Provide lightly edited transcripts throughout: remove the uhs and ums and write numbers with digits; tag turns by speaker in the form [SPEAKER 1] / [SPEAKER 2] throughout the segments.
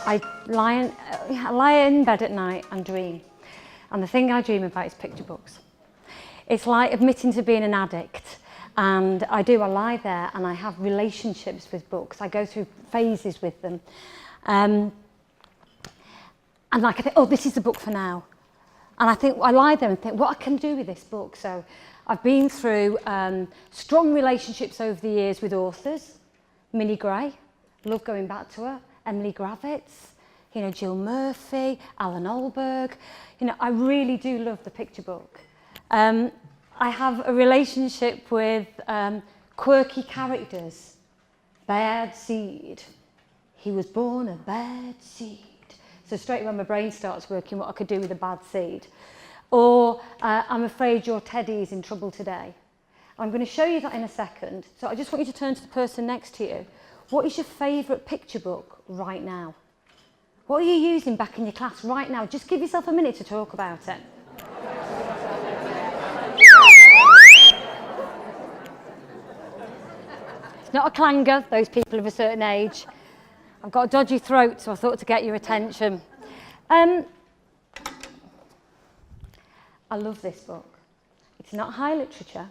[SPEAKER 1] I lie in bed at night and dream. And the thing I dream about is picture books. It's like admitting to being an addict. And I lie there and I have relationships with books. I go through phases with them. And like I think, oh, this is the book for now. And I lie there and think, what I can do with this book. So I've been through strong relationships over the years with authors. Minnie Gray, love going back to her. Emily Gravitz, Jill Murphy, Alan Olberg. I really do love the picture book. I have a relationship with quirky characters. Bad seed. He was born a bad seed. So straight when my brain starts working, what I could do with a bad seed. Or I'm afraid your teddy is in trouble today. I'm going to show you that in a second. So I just want you to turn to the person next to you. What is your favourite picture book right now? What are you using back in your class right now? Just give yourself a minute to talk about it. It's not a clanger, those people of a certain age. I've got a dodgy throat, so I thought to get your attention. I love this book. It's not high literature,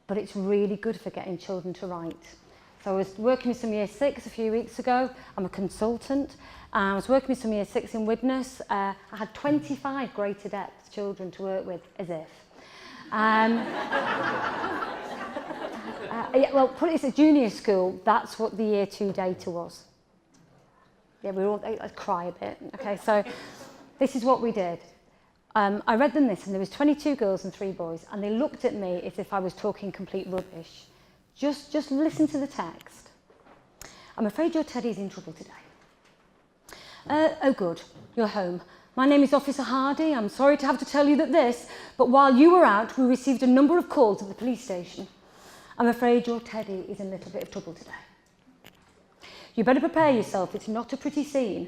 [SPEAKER 1] but it's really good for getting children to write. So I was working with some Year 6 a few weeks ago. I'm a consultant. I was working with some Year 6 in Widnes. I had 25 greater depth children to work with, as if. Well, put it as a junior school, that's what the Year 2 data was. Yeah, I'd cry a bit. Okay, so this is what we did. I read them this, and there was 22 girls and 3 boys, and they looked at me as if I was talking complete rubbish. Just listen to the text. I'm afraid your teddy's in trouble today. Oh good, you're home. My name is Officer Hardy. I'm sorry to have to tell you this, but while you were out, we received a number of calls at the police station. I'm afraid your teddy is in a little bit of trouble today. You better prepare yourself, it's not a pretty scene.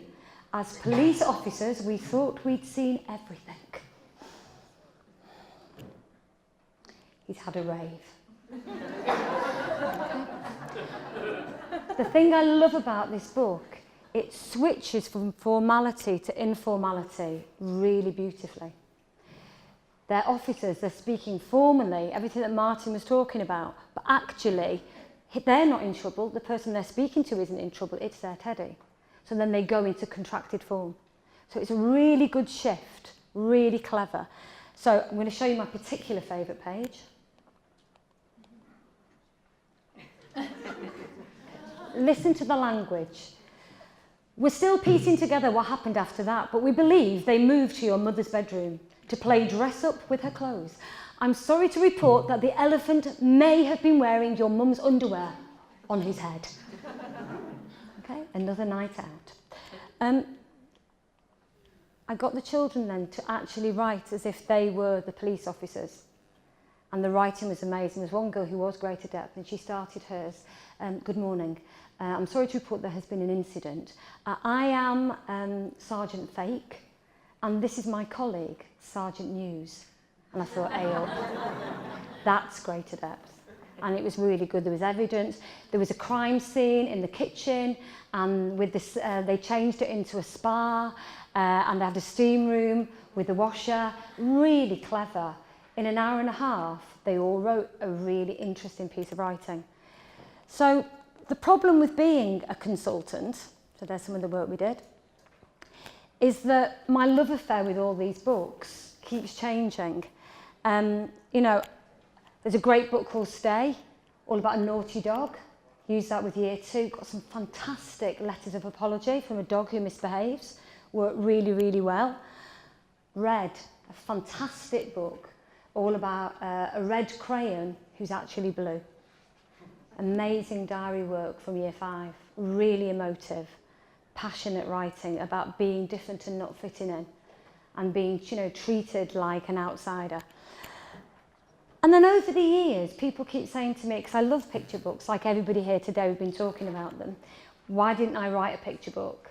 [SPEAKER 1] As police officers, we thought we'd seen everything. He's had a rave. The thing I love about this book, it switches from formality to informality really beautifully. They're officers, they're speaking formally, everything that Martin was talking about, but actually, they're not in trouble, the person they're speaking to isn't in trouble, it's their teddy. So then they go into contracted form. So it's a really good shift, really clever. So I'm going to show you my particular favourite page. Listen to the language. We're still piecing together what happened after that, but we believe they moved to your mother's bedroom to play dress up with her clothes. I'm sorry to report that the elephant may have been wearing your mum's underwear on his head. Okay, another night out. I got the children then to actually write as if they were the police officers. And the writing was amazing. There was one girl who was greater depth, and she started hers. Good morning. I'm sorry to report there has been an incident. I am Sergeant Fake, and this is my colleague, Sergeant News. And I thought, ale, that's greater depth. And it was really good. There was evidence. There was a crime scene in the kitchen, and with this, they changed it into a spa, and they had a steam room with a washer. Really clever. In an hour and a half, they all wrote a really interesting piece of writing. So the problem with being a consultant, so there's some of the work we did, is that my love affair with all these books keeps changing. There's a great book called Stay, all about a naughty dog. Used that with Year 2. Got some fantastic letters of apology from a dog who misbehaves. Worked really, really well. Red, a fantastic book, all about a red crayon who's actually blue. Amazing diary work from Year 5. Really emotive, passionate writing about being different and not fitting in, and being, treated like an outsider. And then over the years, people keep saying to me, because I love picture books, like everybody here today, we've been talking about them, why didn't I write a picture book?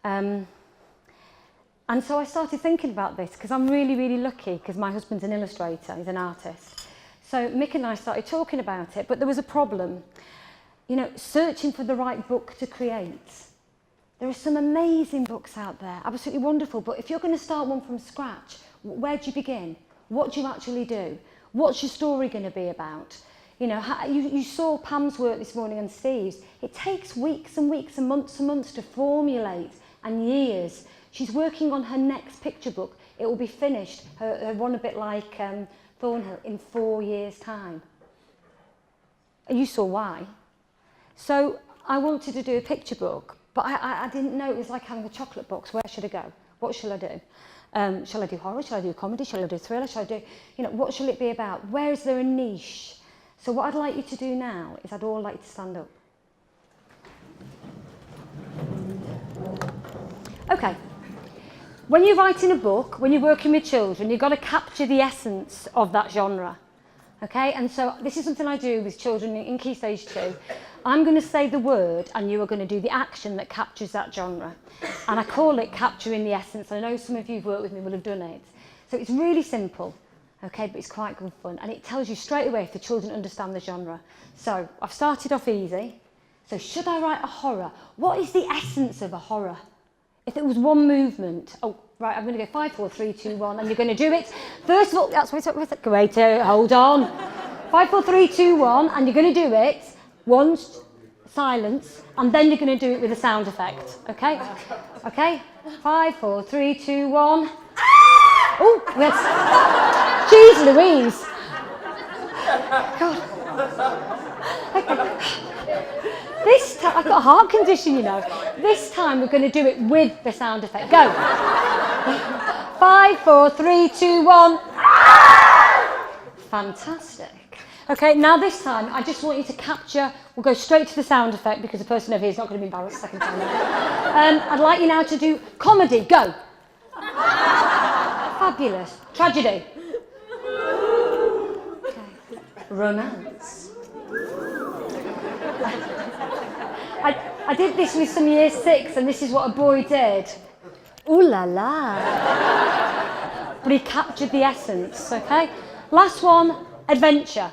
[SPEAKER 1] And so I started thinking about this, because I'm really, really lucky, because my husband's an illustrator, he's an artist. So Mick and I started talking about it, but there was a problem. Searching for the right book to create There are some amazing books out there, absolutely wonderful, but if you're going to start one from scratch, where do you begin? What do you actually do? What's your story going to be about? You know, you saw Pam's work this morning and Steve's. It takes weeks and weeks and months to formulate, and years. She's working on her next picture book. It will be finished, her one a bit like Thornhill, in 4 years' time. And you saw why. So I wanted to do a picture book, but I didn't know it was like having a chocolate box. Where should I go? What shall I do? Shall I do horror? Shall I do comedy? Shall I do thriller? Shall I do, you know, what shall it be about? Where is there a niche? So what I'd like you to do now is I'd all like you to stand up. Okay. When you're writing a book, when you're working with children, you've got to capture the essence of that genre. Okay? And so this is something I do with children in Key Stage 2. I'm going to say the word and you are going to do the action that captures that genre. And I call it capturing the essence. I know some of you who've worked with me will have done it. So it's really simple, okay, but it's quite good fun. And it tells you straight away if the children understand the genre. So I've started off easy. So should I write a horror? What is the essence of a horror? If it was one movement, oh, right, I'm going to go 5, 4, 3, 2, 1, and you're going to do it. First of all, that's what it's great, hold on. 5, 4, 3, 2, 1, and you're going to do it. Once, silence, and then you're going to do it with a sound effect, okay? Okay? 5, 4, 3, 2, 1. Oh, yes. Jeez Louise. God. Okay. This time, I've got a heart condition, you know. This time we're going to do it with the sound effect. Go. 5, 4, 3, 2, 1. Fantastic. Okay, now this time I just want you to capture, we'll go straight to the sound effect because the person over here is not going to be embarrassed the second time. I'd like you now to do comedy. Go. Fabulous. Tragedy. Okay. Romance. I did this with some year 6 and this is what a boy did. Ooh la la. But he captured the essence, okay? Last one, adventure.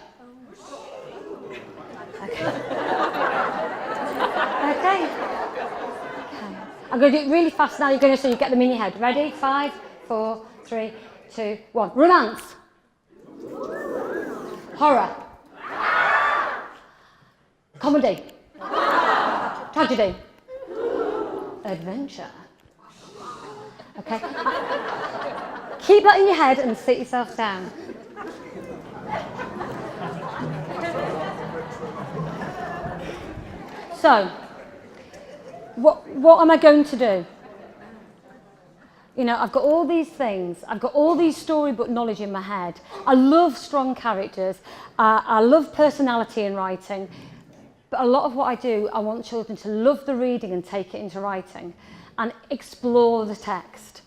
[SPEAKER 1] Okay. Okay. I'm going to do it really fast now. You're going to so you get them in your head. Ready? 5, 4, 3, 2, 1. Romance. Horror. Comedy. Tragedy. Adventure. Okay. Keep that in your head and sit yourself down. So, what am I going to do? You know, I've got all these things. I've got all these storybook knowledge in my head. I love strong characters. I love personality in writing. But a lot of what I do, I want children to love the reading and take it into writing and explore the text.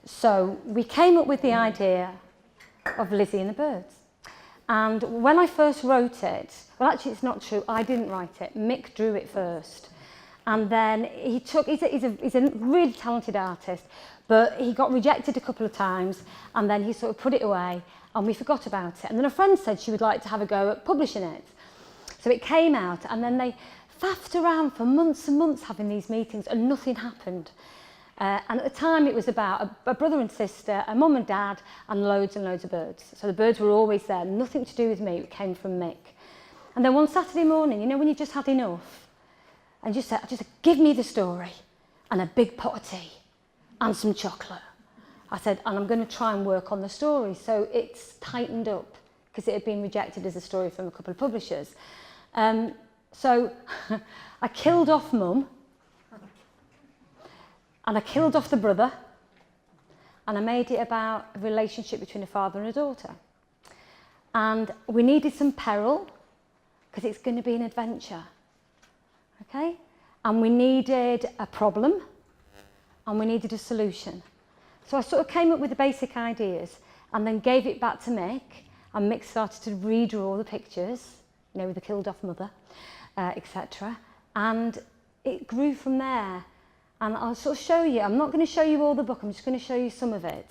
[SPEAKER 1] So we came up with the idea of Lizzie and the Birds. And when I first wrote it, well, actually, it's not true. I didn't write it. Mick drew it first. And then he's a really talented artist, but he got rejected a couple of times, and then he sort of put it away, and we forgot about it. And then a friend said she would like to have a go at publishing it. So it came out, and then they faffed around for months and months having these meetings, and nothing happened. And at the time, it was about a brother and sister, a mum and dad, and loads of birds. So the birds were always there, nothing to do with me, it came from Mick. And then one Saturday morning, you know, when you just had enough, and just said, give me the story, and a big pot of tea, and some chocolate. I said, and I'm going to try and work on the story. So it's tightened up, because it had been rejected as a story from a couple of publishers. So I killed off Mum, and I killed off the brother, and I made it about a relationship between a father and a daughter. And we needed some peril, because it's going to be an adventure. Okay? And we needed a problem, and we needed a solution. So I sort of came up with the basic ideas, and then gave it back to Mick, and Mick started to redraw the pictures, you know, with the killed off mother, etc. And it grew from there. And I'll sort of show you, I'm not going to show you all the book, I'm just going to show you some of it.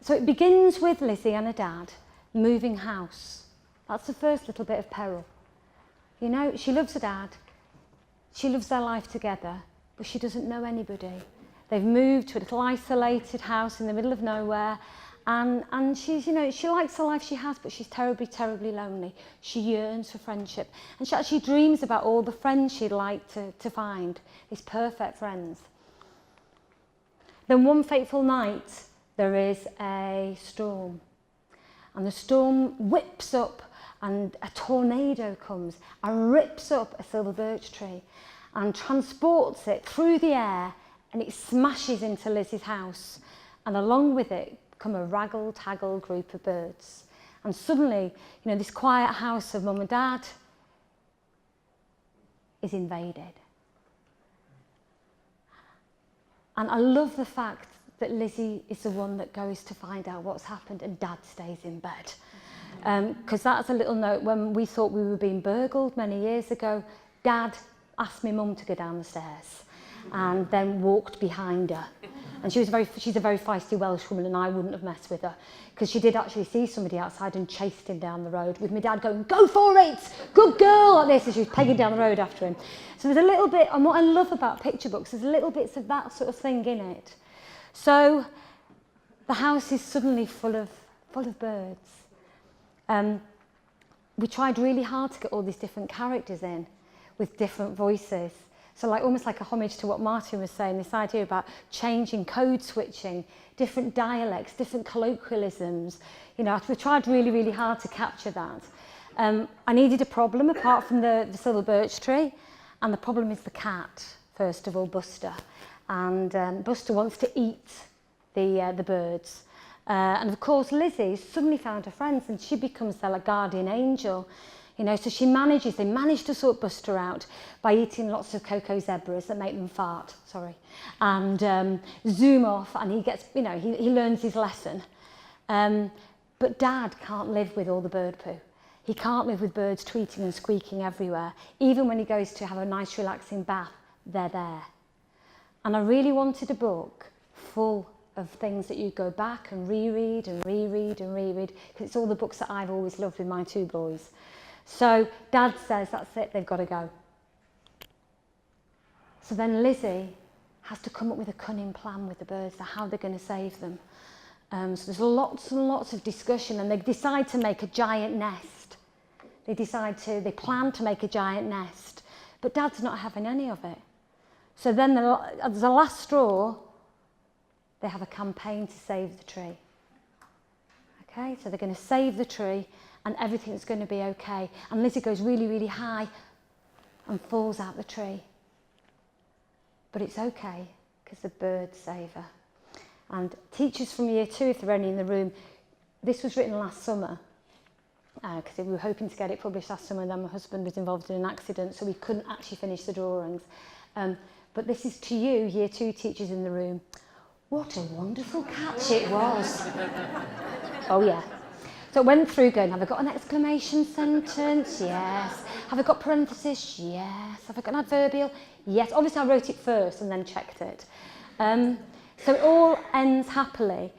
[SPEAKER 1] So it begins with Lizzie and her dad moving house. That's the first little bit of peril. You know, she loves her dad. She loves their life together, but she doesn't know anybody. They've moved to a little isolated house in the middle of nowhere, and she's, you know, she likes the life she has, but she's terribly, terribly lonely. She yearns for friendship, and she actually dreams about all the friends she'd like to find, these perfect friends. Then one fateful night, there is a storm, and the storm whips up, and a tornado comes and rips up a silver birch tree and transports it through the air, and it smashes into Lizzie's house, and along with it come a rag-taggle group of birds. And suddenly, you know, this quiet house of mum and dad is invaded. And I love the fact that Lizzie is the one that goes to find out what's happened, and dad stays in bed. Because that's a little note. When we thought we were being burgled many years ago, dad asked my mum to go down the stairs and then walked behind her. And she's a very feisty Welsh woman, and I wouldn't have messed with her, because she did actually see somebody outside and chased him down the road, with my dad going, "Go for it, good girl," like this, as she was pegging down the road after him. So there's a little bit, and what I love about picture books, there's little bits of that sort of thing in it. So the house is suddenly full of birds. We tried really hard to get all these different characters in with different voices. So like almost like a homage to what Martin was saying, this idea about changing, code switching, different dialects, different colloquialisms. You know, we tried really, really hard to capture that. I needed a problem apart from the silver birch tree, and the problem is the cat, first of all, Buster. And Buster wants to eat the birds. And of course, Lizzie suddenly found her friends, and she becomes their like, guardian angel. You know, so they manage to sort Buster out by eating lots of cocoa zebras that make them fart, and zoom off, and he gets, you know, he learns his lesson. But Dad can't live with all the bird poo. He can't live with birds tweeting and squeaking everywhere. Even when he goes to have a nice relaxing bath, they're there. And I really wanted a book full of things that you go back and reread and reread and reread, because it's all the books that I've always loved with my two boys. So Dad says, that's it, they've got to go. So then Lizzie has to come up with a cunning plan with the birds, how they're going to save them. So there's lots and lots of discussion, and they decide to make a giant nest. They plan to make a giant nest, but Dad's not having any of it. So then as the last straw, they have a campaign to save the tree. Okay, so they're going to save the tree, and everything's going to be okay. And Lizzie goes really, really high and falls out the tree. But it's okay, because the birds save her. And teachers from year 2, if they're only in the room, this was written last summer, because we were hoping to get it published last summer, and then my husband was involved in an accident, so we couldn't actually finish the drawings. But this is to you, year 2 teachers in the room. What a wonderful catch it was. Oh yeah. So it went through going, have I got an exclamation sentence? Yes. Have I got parenthesis? Yes. Have I got an adverbial? Yes. Obviously I wrote it first and then checked it. So it all ends happily,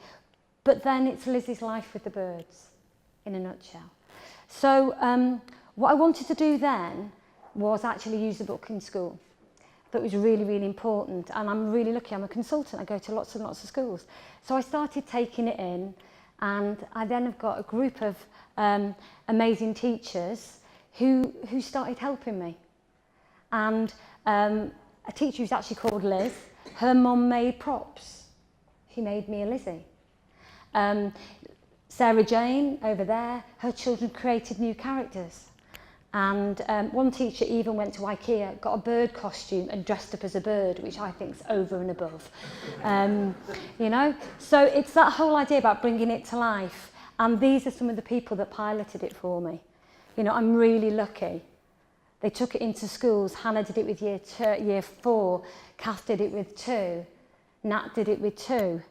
[SPEAKER 1] but then it's Lizzie's life with the birds, in a nutshell. So what I wanted to do then was actually use the book in school. That was really, really important, and I'm really lucky. I'm a consultant. I go to lots and lots of schools. So I started taking it in, and I then have got a group of amazing teachers who started helping me. And a teacher who's actually called Liz, her mum made props. She made me a Lizzie. Sarah Jane over there, her children created new characters. And one teacher even went to IKEA, got a bird costume and dressed up as a bird, which I think is over and above. You know, so it's that whole idea about bringing it to life. And these are some of the people that piloted it for me. You know, I'm really lucky. They took it into schools. Hannah did it with year 4. Kath did it with 2. Nat did it with 2.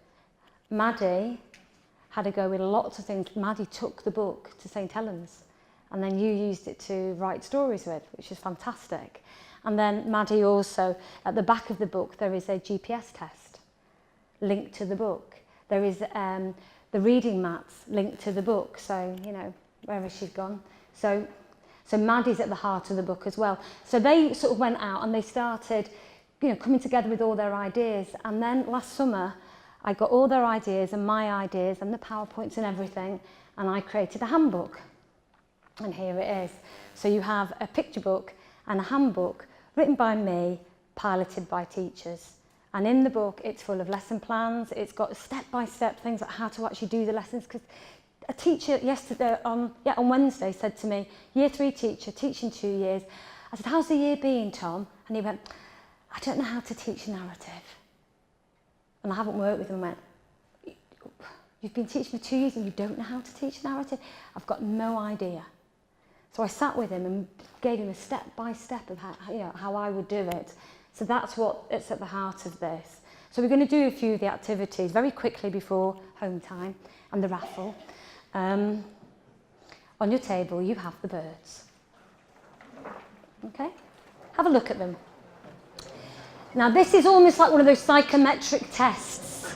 [SPEAKER 1] Maddie had to go with lots of things. Maddie took the book to St Helens. And then you used it to write stories with, which is fantastic. And then Maddie also, at the back of the book, there is a GPS test linked to the book. There is the reading mats linked to the book, so, you know, wherever she's gone. So So Maddie's at the heart of the book as well. So they sort of went out and they started, coming together with all their ideas. And then last summer, I got all their ideas and my ideas and the PowerPoints and everything, and I created a handbook. And here it is. So you have a picture book and a handbook written by me, piloted by teachers. And in the book, it's full of lesson plans. It's got step-by-step things like how to actually do the lessons. Because a teacher yesterday, on Wednesday, said to me, Year 3 teacher, teaching 2 years. I said, how's the year been, Tom? And he went, I don't know how to teach narrative. And I haven't worked with him. And went, you've been teaching for 2 years and you don't know how to teach narrative? I've got no idea. So I sat with him and gave him a step-by-step of how I would do it. So that's what it's at the heart of this. So we're going to do a few of the activities very quickly before home time and the raffle. On your table, you have the birds. Okay? Have a look at them. Now, this is almost like one of those psychometric tests.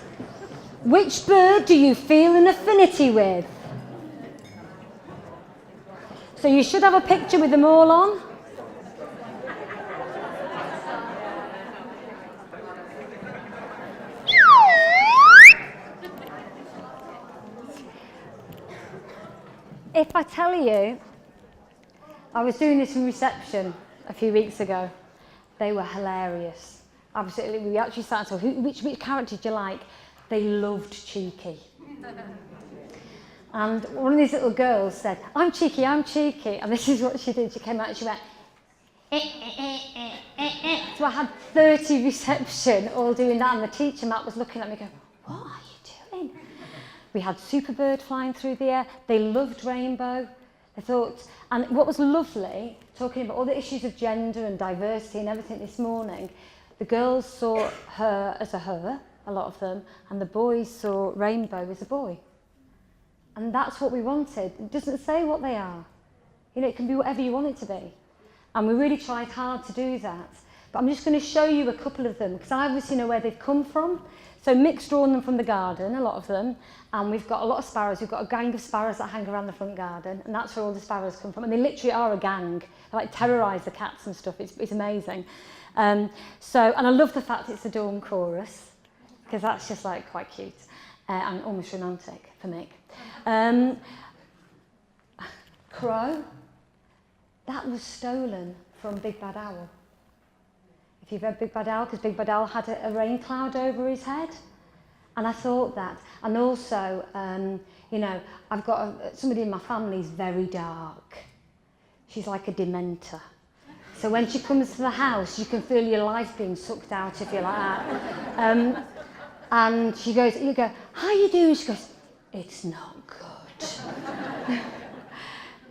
[SPEAKER 1] Which bird do you feel an affinity with? So you should have a picture with them all on. If I tell you, I was doing this in reception a few weeks ago. They were hilarious. Absolutely, we actually sat and said, which character did you like? They loved Cheeky. And one of these little girls said, I'm Cheeky, I'm Cheeky. And this is what she did. She came out and she went, So I had 30 reception all doing that. And the teacher, Matt, was looking at me going, what are you doing? We had Superbird flying through the air. They loved Rainbow. They thought, and what was lovely, talking about all the issues of gender and diversity and everything this morning, the girls saw her as a her, a lot of them, and the boys saw Rainbow as a boy. And that's what we wanted. It doesn't say what they are. It can be whatever you want it to be. And we really tried hard to do that. But I'm just going to show you a couple of them, because I obviously know where they've come from. So Mick's drawn them from the garden, a lot of them. And we've got a lot of sparrows. We've got a gang of sparrows that hang around the front garden. And that's where all the sparrows come from. And they literally are a gang. They like terrorise the cats and stuff. It's amazing. And I love the fact it's a dawn chorus, because that's just like quite cute and almost romantic for Mick. Crow, that was stolen from Big Bad Owl. If you've read Big Bad Owl, because Big Bad Owl had a rain cloud over his head. And I thought that. And also, I've got somebody in my family who's very dark. She's like a dementor. So when she comes to the house, you can feel your life being sucked out, if you like that. And she goes, you go, how are you doing? She goes, it's not good.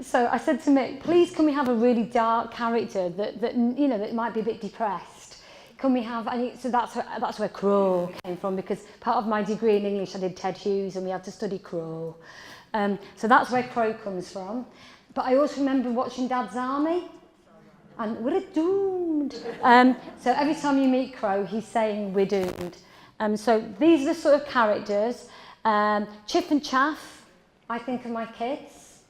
[SPEAKER 1] So I said to Mick, please can we have a really dark character that might be a bit depressed? Can we have, so that's where Crow came from, because part of my degree in English I did Ted Hughes and we had to study Crow. So that's where Crow comes from. But I also remember watching Dad's Army, and we're doomed. So every time you meet Crow, he's saying we're doomed. So these are the sort of characters. Chif and Chaf, I think of my kids.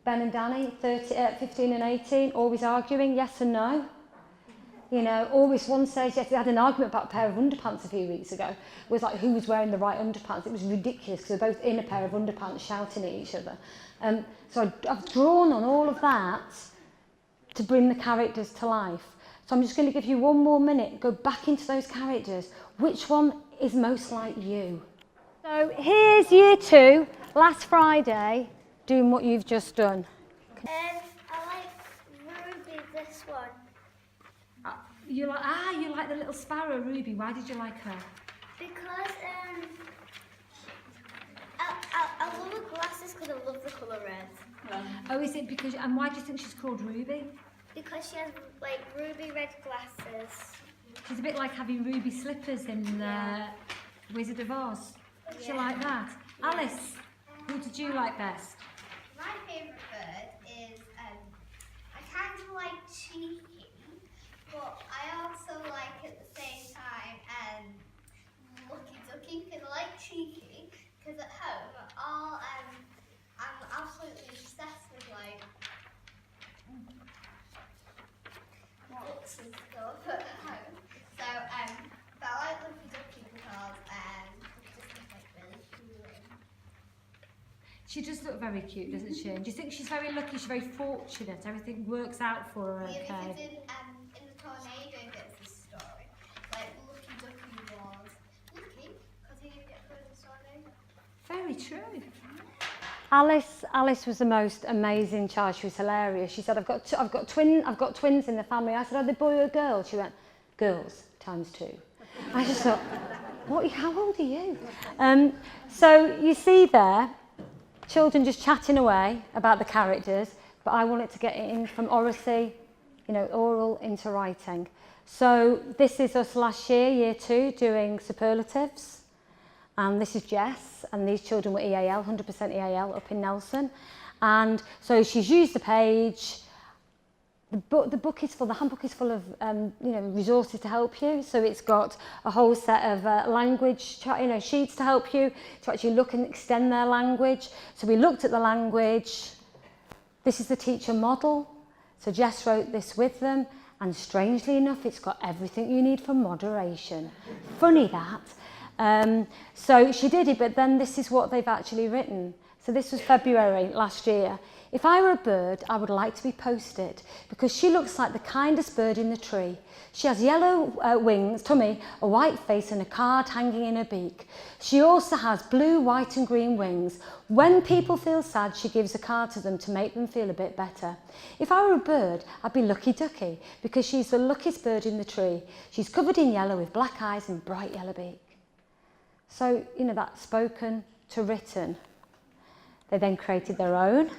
[SPEAKER 1] Ben and Danny, 15 and 18, always arguing, yes and no. Always one says yes. They had an argument about a pair of underpants a few weeks ago. It was like who was wearing the right underpants. It was ridiculous because they're both in a pair of underpants shouting at each other. So I've drawn on all of that to bring the characters to life. So I'm just going to give you one more minute. Go back into those characters. Which one is most like you? So here's year 2, last Friday, doing what you've just done.
[SPEAKER 2] I like Ruby, this one.
[SPEAKER 1] You like the little sparrow, Ruby. Why did you like her?
[SPEAKER 2] Because I love her glasses because I love the colour red.
[SPEAKER 1] Oh, is it because, and why do you think she's called Ruby?
[SPEAKER 2] Because she has like ruby red glasses.
[SPEAKER 1] She's a bit like having ruby slippers in Wizard of Oz. Did you like that? Alice, who did you like best?
[SPEAKER 3] My favourite bird is, I kind of like Cheeky, but I also like at the same time Lucky Ducky, because I like Cheeky, because at home I'm absolutely obsessed with like stuff at home. So, but I like Lucky Ducky because it's just like really cool.
[SPEAKER 1] She does look very cute, doesn't she? And do you think she's very lucky, she's very fortunate, everything works out for her okay?
[SPEAKER 3] Yeah, because in the tornado bits of the story, like Lucky Ducky was lucky because he didn't get caught in the tornado.
[SPEAKER 1] Very true. Alice was the most amazing child. She was hilarious. She said, I've got twins in the family. I said, are they boy or girl? She went, girls times 2. I just thought, how old are you? So you see there, children just chatting away about the characters, but I wanted to get it in from oracy, oral into writing. So this is us last year, year 2, doing superlatives. And this is Jess, and these children were EAL, 100% EAL up in Nelson. And so she's used the page. The handbook is full of resources to help you. So it's got a whole set of language sheets to help you to actually look and extend their language. So we looked at the language. This is the teacher model. So Jess wrote this with them, and strangely enough, it's got everything you need for moderation. Funny that. So she did it, but then this is what they've actually written. So this was February last year. If I were a bird, I would like to be posted because she looks like the kindest bird in the tree. She has yellow wings, tummy, a white face and a card hanging in her beak. She also has blue, white and green wings. When people feel sad, she gives a card to them to make them feel a bit better. If I were a bird, I'd be Lucky Ducky because she's the luckiest bird in the tree. She's covered in yellow with black eyes and bright yellow beak. So, that's spoken to written. They then created their own.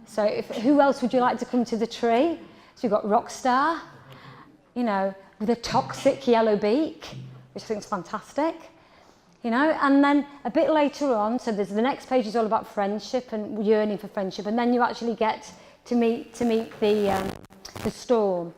[SPEAKER 1] So who else would you like to come to the tree? So you've got Rockstar, with a toxic yellow beak, which I think is fantastic. And then a bit later on, so there's the next page is all about friendship and yearning for friendship, and then you actually get to meet the storm.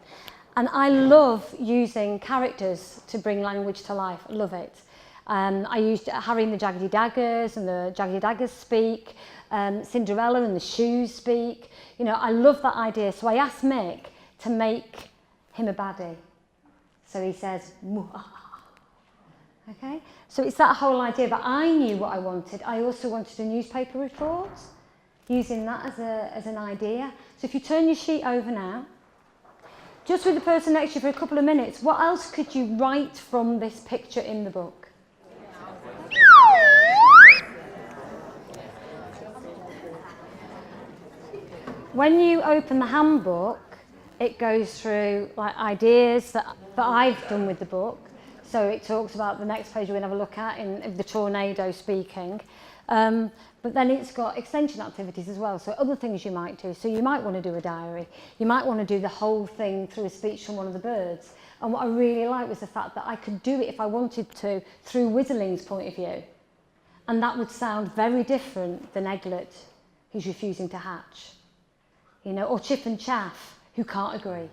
[SPEAKER 1] And I love using characters to bring language to life. I love it. I used Harry and the Jaggedy Daggers, and the Jaggedy Daggers speak. Cinderella and the shoes speak. I love that idea. So I asked Mick to make him a baddie. So he says, okay? So it's that whole idea, but I knew what I wanted. I also wanted a newspaper report, using that as an idea. So if you turn your sheet over now, just with the person next to you for a couple of minutes, what else could you write from this picture in the book? When you open the handbook, it goes through ideas that I've done with the book. So it talks about the next page we're going to have a look at in the tornado speaking. But then it's got extension activities as well, so other things you might do. So you might want to do a diary. You might want to do the whole thing through a speech from one of the birds. And what I really liked was the fact that I could do it if I wanted to through Whizzling's point of view. And that would sound very different than Egglet, who's refusing to hatch. Or Chif and Chaf, who can't agree.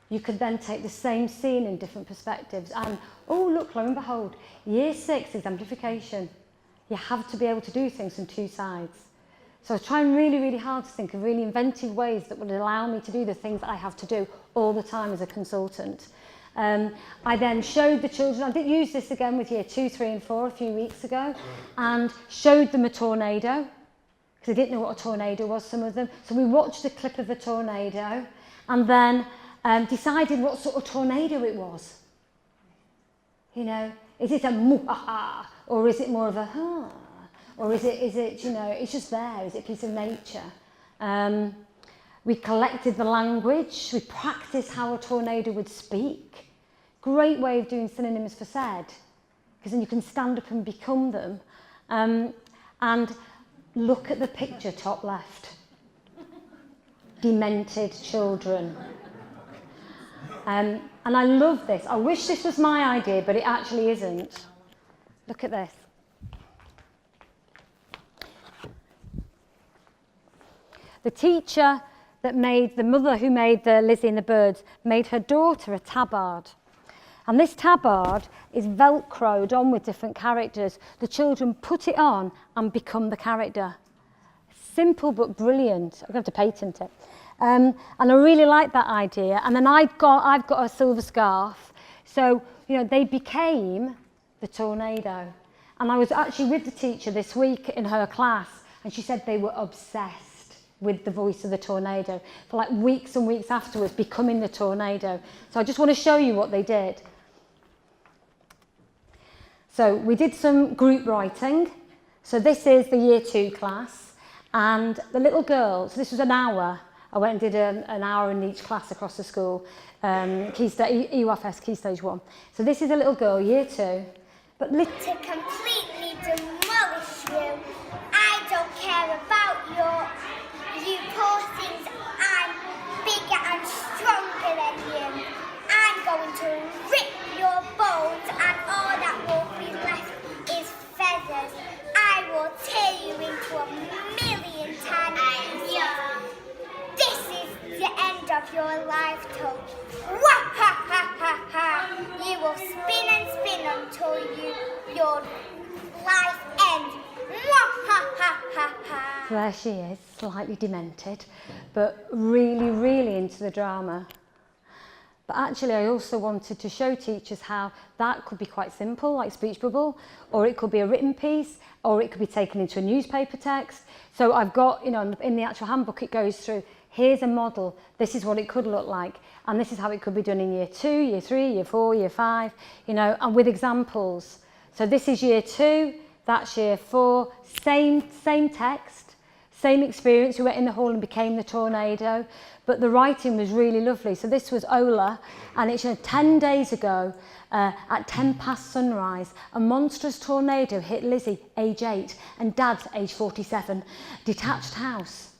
[SPEAKER 1] You could then take the same scene in different perspectives. And, look, lo and behold, year 6 exemplification. You have to be able to do things from 2 sides. So I was trying really, really hard to think of really inventive ways that would allow me to do the things that I have to do all the time as a consultant. I then showed the children, I did use this again with year 2, 3 and 4 a few weeks ago, and showed them a tornado, because they didn't know what a tornado was, some of them. So we watched a clip of a tornado and then decided what sort of tornado it was. Is it a moo-ha-ha, or is it more of a ha? Or is it it's just there, is it a piece of nature? We collected the language, we practiced how a tornado would speak. Great way of doing synonyms for said, because then you can stand up and become them. And look at the picture top left. Demented children. And I love this. I wish this was my idea, but it actually isn't. Look at this. The teacher that made, the mother who made the Lizzie and the birds, made her daughter a tabard. And this tabard is velcroed on with different characters. The children put it on and become the character. Simple but brilliant. I'm going to have to patent it. And I really like that idea. And then I've got a silver scarf. So, you know, they became the tornado. And I was actually with the teacher this week in her class, and she said they were obsessed with the voice of the tornado for like weeks and weeks afterwards, becoming the tornado. So I just want to show you what they did. So we did some group writing. So this is the year 2 class, and the little girl, so this was an hour. I went and did an hour in each class across the school, EUFS Key Stage 1. So this is a little girl, year 2. But
[SPEAKER 3] to completely demolish you. I don't care about you poor things. I'm bigger and stronger than you. I'm going to rip your bones, and all that will be left is feathers. I will tear you into a million tiny pieces. This is the end of your life, Toad. Wah ha ha ha ha! You will spin and spin until your life ends. Wah ha ha ha ha!
[SPEAKER 1] so there she is, slightly demented, but really, really into the drama. But actually, I also wanted to show teachers how that could be quite simple, like speech bubble, or it could be a written piece, or it could be taken into a newspaper text. So I've got, you know, in the actual handbook, it goes through, here's a model, this is what it could look like, and this is how it could be done in year 2, year 3, year 4, year 5, you know, and with examples. So this is year 2, that's year 4, same text, same experience. We went in the hall and became the tornado, but the writing was really lovely. So this was Ola, and it's 10 days ago, at 10 past sunrise, a monstrous tornado hit Lizzie, age 8, and Dad's age 47, detached house.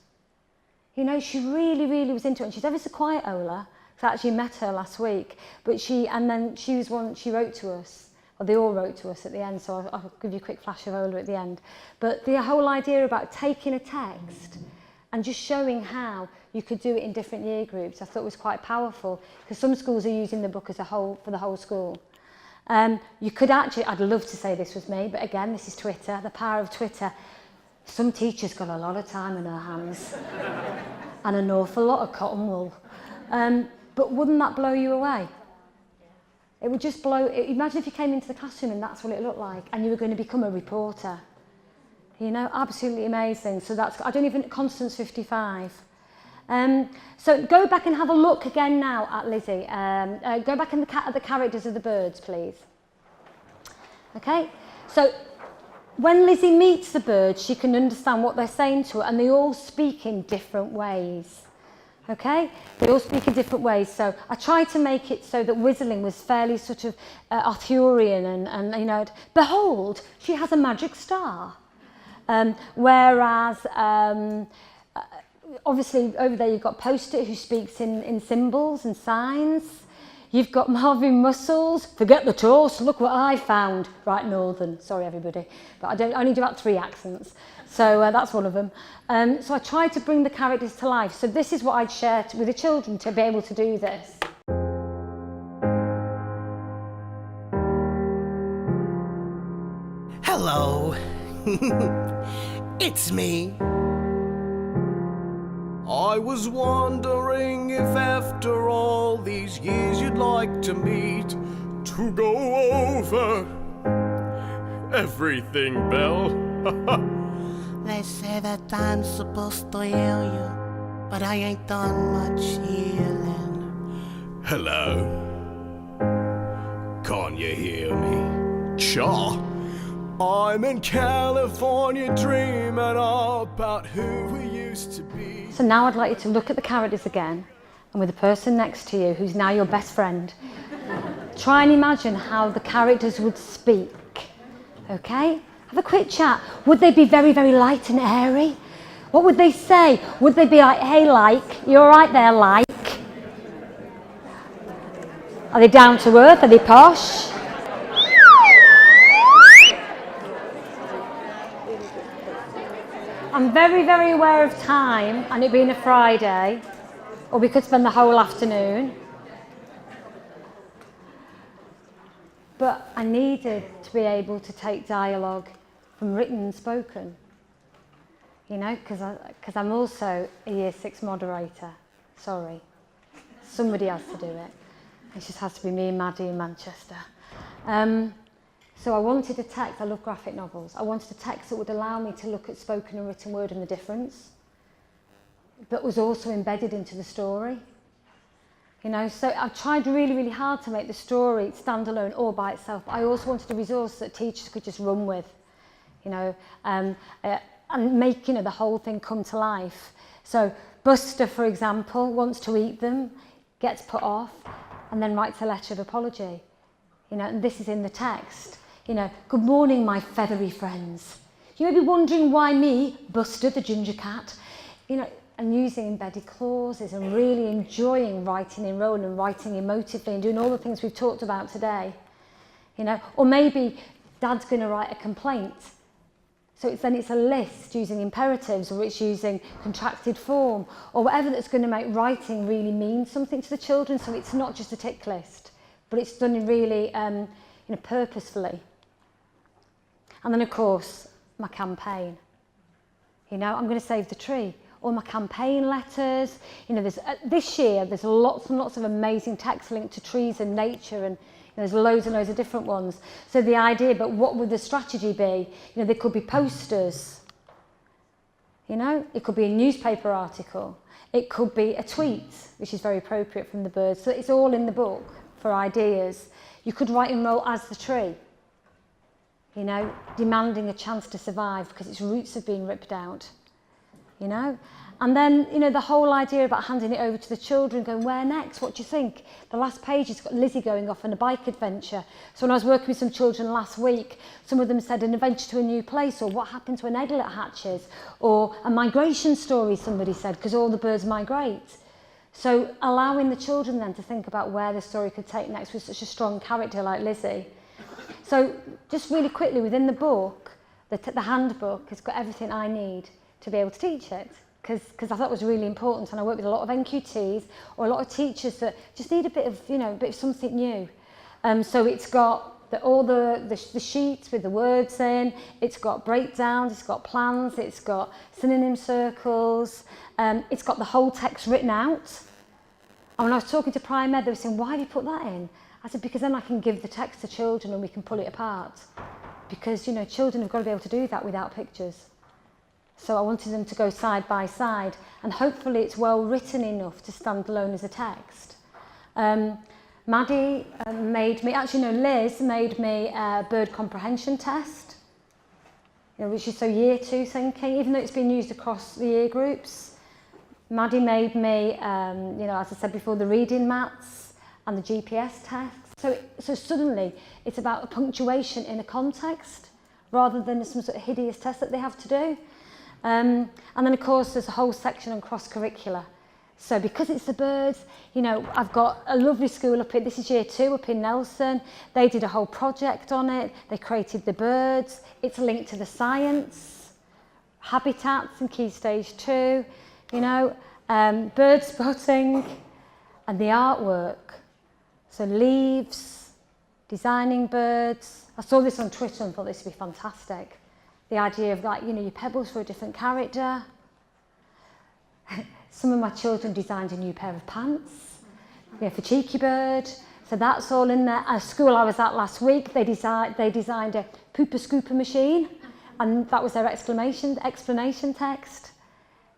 [SPEAKER 1] You know, she really, really was into it. And she's ever so quiet, Ola. I actually met her last week, but she was one, she wrote to us. Well, they all wrote to us at the end, so I'll give you a quick flash of Ola at the end. But the whole idea about taking a text and just showing how you could do it in different year groups, I thought was quite powerful, because some schools are using the book as a whole, for the whole school. You could actually, I'd love to say this was me, but again, this is Twitter, the power of Twitter. Some teacher's got a lot of time in her hands and an awful lot of cotton wool. But wouldn't that blow you away? It would just blow, imagine if you came into the classroom and that's what it looked like, and you were going to become a reporter. You know, absolutely amazing. So that's, I don't even, Constance 55. So go back and have a look again now at Lizzie. Go back and at the characters of the birds, please. Okay, so when Lizzie meets the birds, she can understand what they're saying to her, and they all speak in different ways. Okay, they all speak in different ways. So I tried to make it so that whistling was fairly sort of Arthurian, and you know, behold, she has a magic star. Whereas obviously over there you've got Post-it, who speaks in symbols and signs. You've got Marvin Muscles, forget the toast, look what I found. Right, Northern, sorry everybody, but I only do about 3 accents, so that's one of them. So I tried to bring the characters to life, so this is what I'd share with the children to be able to do this.
[SPEAKER 4] Hello, it's me. I was wondering if after all these years you'd like to meet to go over everything, Belle.
[SPEAKER 5] They say that I'm supposed to heal you, but I ain't done much healing.
[SPEAKER 4] Hello. Can't you hear me? Cha. I'm in California dreaming about who we used to be.
[SPEAKER 1] So now I'd like you to look at the characters again, and with the person next to you, who's now your best friend, try and imagine how the characters would speak, okay? Have a quick chat. Would they be very, very light and airy? What would they say? Would they be like, hey, like, you all right there, like? Are they down to earth? Are they posh? I'm very, very aware of time, and it being a Friday, or we could spend the whole afternoon. But I needed to be able to take dialogue from written and spoken, you know, because I'm also a Year 6 moderator. Sorry. Somebody has to do it. It just has to be me and Maddie in Manchester. So I wanted a text, I love graphic novels, I wanted a text that would allow me to look at spoken and written word and the difference, but was also embedded into the story. You know, so I tried really, really hard to make the story stand alone all by itself, but I also wanted a resource that teachers could just run with, you know, and make, you know, the whole thing come to life. So Buster, for example, wants to eat them, gets put off, and then writes a letter of apology. You know, and this is in the text. You know, good morning, my feathery friends. You may be wondering why me, Buster the ginger cat, you know, and using embedded clauses and really enjoying writing in role and writing emotively and doing all the things we've talked about today. You know, or maybe Dad's going to write a complaint. So it's a list using imperatives, or it's using contracted form, or whatever that's going to make writing really mean something to the children. So it's not just a tick list, but it's done really, you know, purposefully. And then, of course, my campaign. You know, I'm going to save the tree. All my campaign letters. You know, this year there's lots and lots of amazing text linked to trees and nature, and there's loads and loads of different ones. So the idea, but what would the strategy be? You know, there could be posters. You know, it could be a newspaper article. It could be a tweet, which is very appropriate from the birds. So it's all in the book for ideas. You could write and roll as the tree. You know, demanding a chance to survive because its roots have been ripped out. You know, and then, you know, the whole idea about handing it over to the children, going, where next? What do you think? The last page has got Lizzie going off on a bike adventure. So when I was working with some children last week, some of them said an adventure to a new place, or what happened to an egglet hatches, or a migration story, somebody said, because all the birds migrate. So allowing the children then to think about where the story could take next with such a strong character like Lizzie. So just really quickly, within the book, the handbook has got everything I need to be able to teach it, because I thought it was really important, and I work with a lot of NQTs or a lot of teachers that just need a bit of, you know, a bit of something new. So it's got all the sheets with the words in, it's got breakdowns, it's got plans, it's got synonym circles, it's got the whole text written out. And when I was talking to Prim-Ed, they were saying, why have you put that in? I said, because then I can give the text to children and we can pull it apart. Because, you know, children have got to be able to do that without pictures. So I wanted them to go side by side, and hopefully it's well written enough to stand alone as a text. Maddie made me, actually no, Liz made me a bird comprehension test, you know, which is so year 2 thinking, even though it's been used across the year groups. Maddie made me, you know, as I said before, the reading mats and the GPS test. So suddenly it's about a punctuation in a context rather than some sort of hideous test that they have to do. And then, of course, there's a whole section on cross-curricular. So because it's the birds, you know, I've got a lovely school up here. This is year 2 up in Nelson. They did a whole project on it. They created the birds. It's linked to the science, habitats in Key Stage 2, you know, bird spotting and the artwork. So leaves, designing birds. I saw this on Twitter and thought this would be fantastic. The idea of, like, you know, your pebbles for a different character. Some of my children designed a new pair of pants, you know, for Cheeky Bird. So that's all in there. At a school I was at last week, they designed a pooper scooper machine, and that was their explanation text.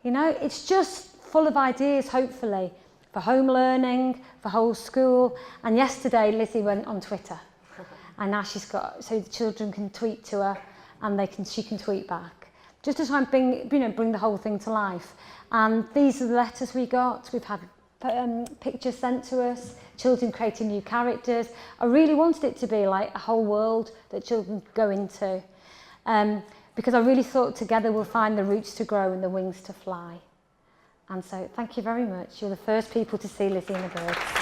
[SPEAKER 1] You know, it's just full of ideas, hopefully, for home learning, for whole school. And yesterday Lizzie went on Twitter, and now she's got, so the children can tweet to her, and she can tweet back, just to try and bring the whole thing to life. And these are the letters we got. We've had pictures sent to us, children creating new characters. I really wanted it to be like a whole world that children go into, because I really thought together we'll find the roots to grow and the wings to fly. And so thank you very much. You're the first people to see Lizzie and the birds.